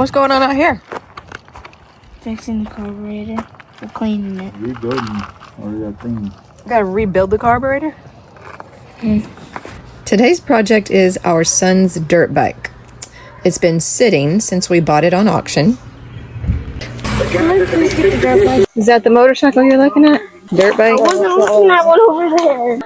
What's going on out here? Fixing the carburetor. We're cleaning it. Rebuilding or that thing. Gotta rebuild the carburetor? Today's project is our son's dirt bike. It's been sitting since we bought it on auction. Is that the motorcycle you're looking at? Dirt bike? I wasn't looking at one over there.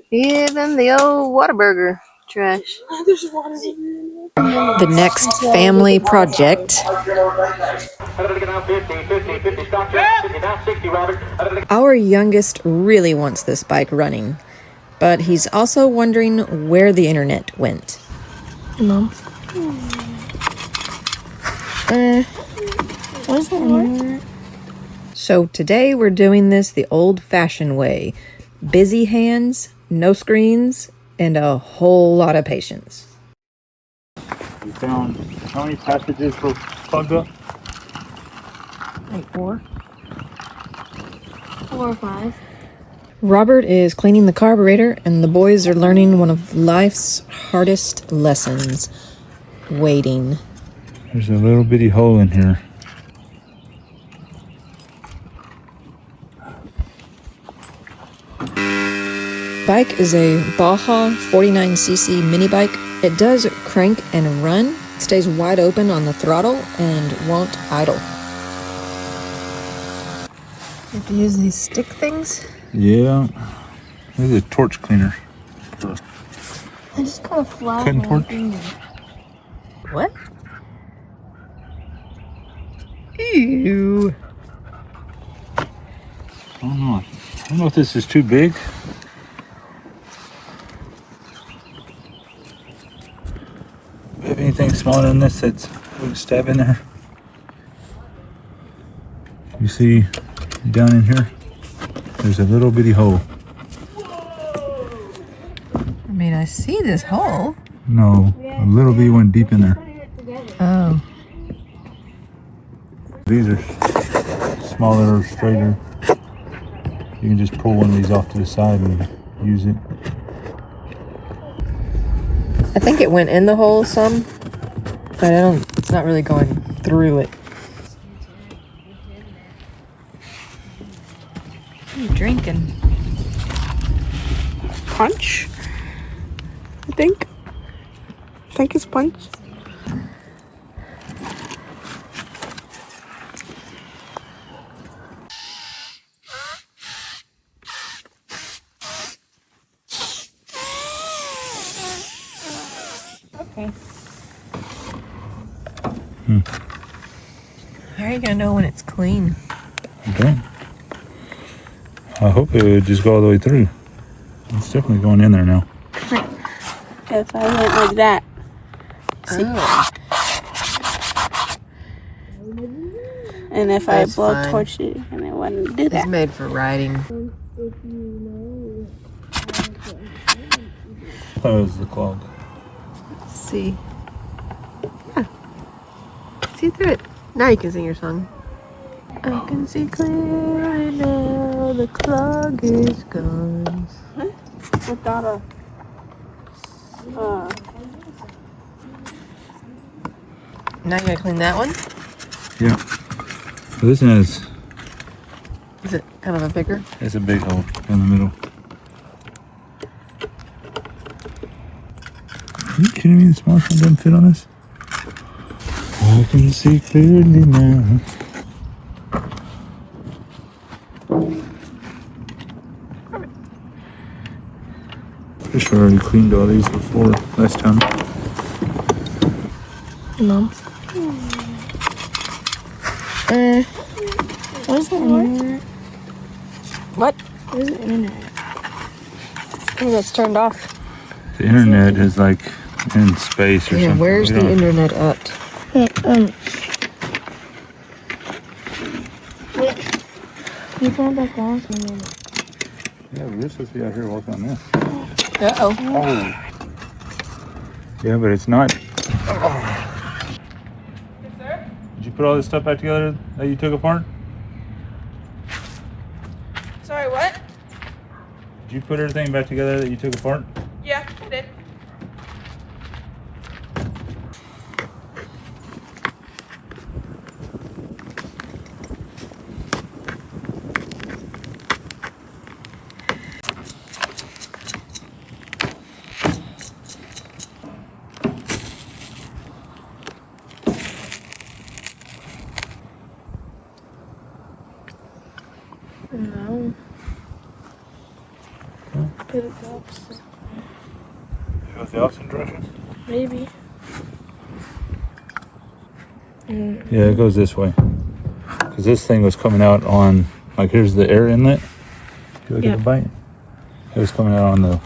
Even the old Whataburger trash. There's water in there. The next family project. Our youngest really wants this bike running, but he's also wondering where the internet went. Mom. Where's the internet? So today we're doing this the old-fashioned way. Busy hands, no screens, and a whole lot of patience. You found how many passages were plugged up? Like 4? 4 or 5. Robert is cleaning the carburetor, and the boys are learning one of life's hardest lessons, waiting. There's a little bitty hole in here. Bike is a Baja 49cc mini bike. It does crank and run, it stays wide open on the throttle, and won't idle. You have to use these stick things? Yeah. This is a torch cleaner. I just got a flag. Cutting torch? What? Ew. I don't know. I don't know if this is too big. If anything smaller than this, that's we can stab in there. You see down in here, there's a little bitty hole. I mean, I see this hole. No, a little bitty one deep in there. Oh. These are smaller or straighter. You can just pull one of these off to the side and use it. I think it went in the hole some, but it's not really going through it. What are you drinking? Punch. I think it's punch. Okay. How are you gonna know when it's clean? Okay. I hope it would just go all the way through. It's definitely going in there now. If I went like that. See? Oh. And if That's I blow fine. torch it, and it wouldn't do It's that. made for riding. That was the clog. Let's see. Yeah. See through it. Now you can sing your song. I can see clearly now, the clog is gone. Without a Now you gotta clean that one? Yeah. So this one has Is it kind of a bigger? it's a big hole in the middle. Are you kidding me? The smallest one doesn't fit on this? I can see clearly now. Pretty sure I already cleaned all these before last time. Mom. Where's the internet? What? Where's the internet? Oh, that's turned off. The internet is like in space or Yeah, something. where's We the don't- internet at? Hey, wait. Can you turn it back on? Yeah, we're supposed to be out here walking on this. Uh-oh. Oh. Yeah, but it's not. Did you put all this stuff back together that you took apart? Sorry, what? Did you put everything back together that you took apart? Yeah, I did. No. Put it the opposite. Goes the opposite direction? Maybe. Yeah, it goes this way. Because this thing was coming out on, like, here's the air inlet. If you look at the bike, it was coming out on the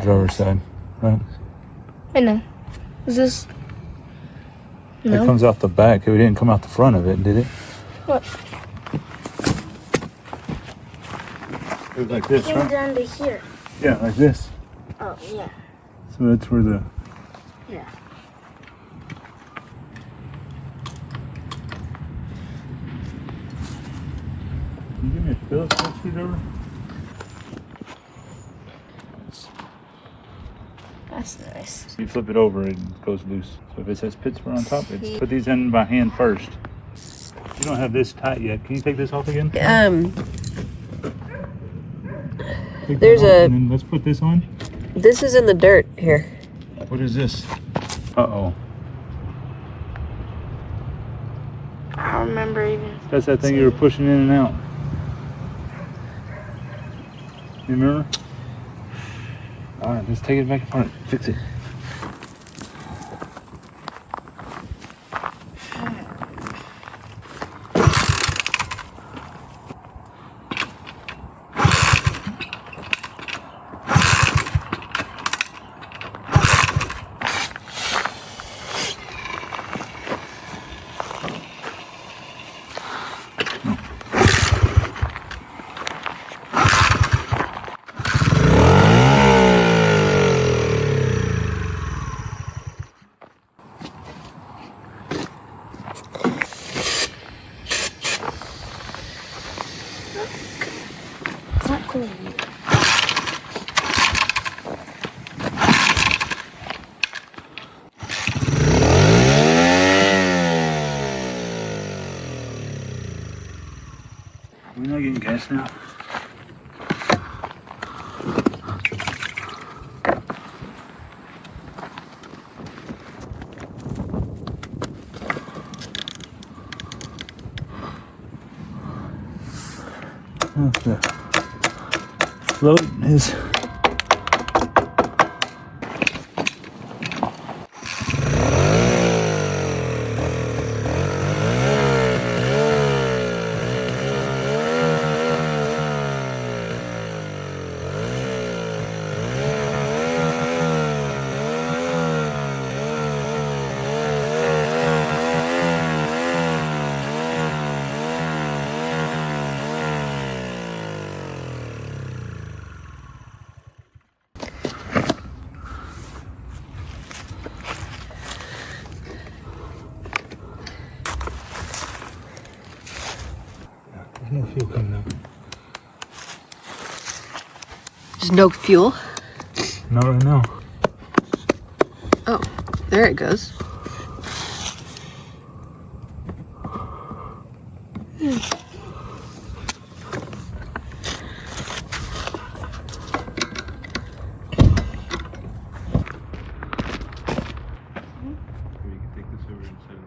driver's side, right? I know. Is this? It No. comes out the back. It didn't come out the front of it, did it? What? It was like this, Came right? down to here. Yeah, like this. Oh yeah. So that's where the... Yeah. Can you give me a Phillips screwdriver? That's nice. You flip it over, it goes loose. So if it says Pittsburgh on top, it's put these in by hand first. You don't have this tight yet. Can you take this off again? Take There's that off, a- and then let's put this on. This is in the dirt here. What is this? Uh-oh. I don't remember even. That's that thing you were pushing in and out. You remember? Alright, let's take it back apart. Fix it. It's not cool. We're not getting gas now. The float is there's no fuel coming out. There's no fuel. Not right now. Oh, there it goes. We can take this over and set it on.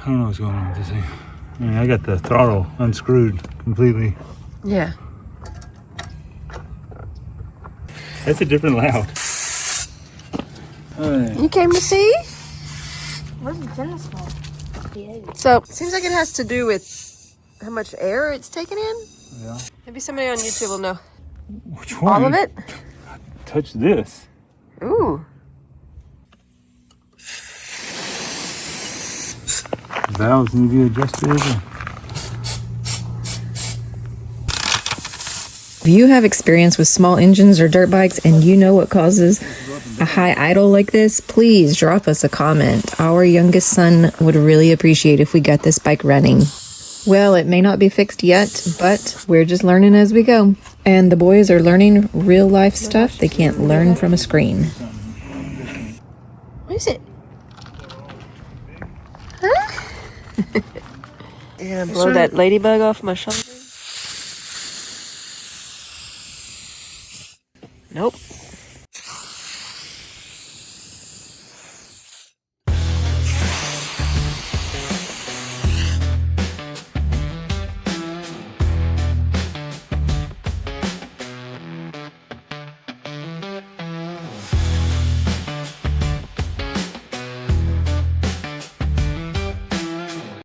I don't know what's going on with this thing. I mean, I got the throttle unscrewed completely. Yeah. That's a different loud. You came to see? Where's the tennis ball? So, it seems like it has to do with how much air it's taken in. Yeah. Maybe somebody on YouTube will know. Which one? All of it? Touch this. Ooh. Valves need to be adjusted. If you have experience with small engines or dirt bikes and you know what causes a high idle like this, please drop us a comment. Our youngest son would really appreciate if we got this bike running. Well, it may not be fixed yet, but we're just learning as we go. And the boys are learning real life stuff they can't learn from a screen. What is it? Huh? You're gonna blow that ladybug off my shoulder? Nope.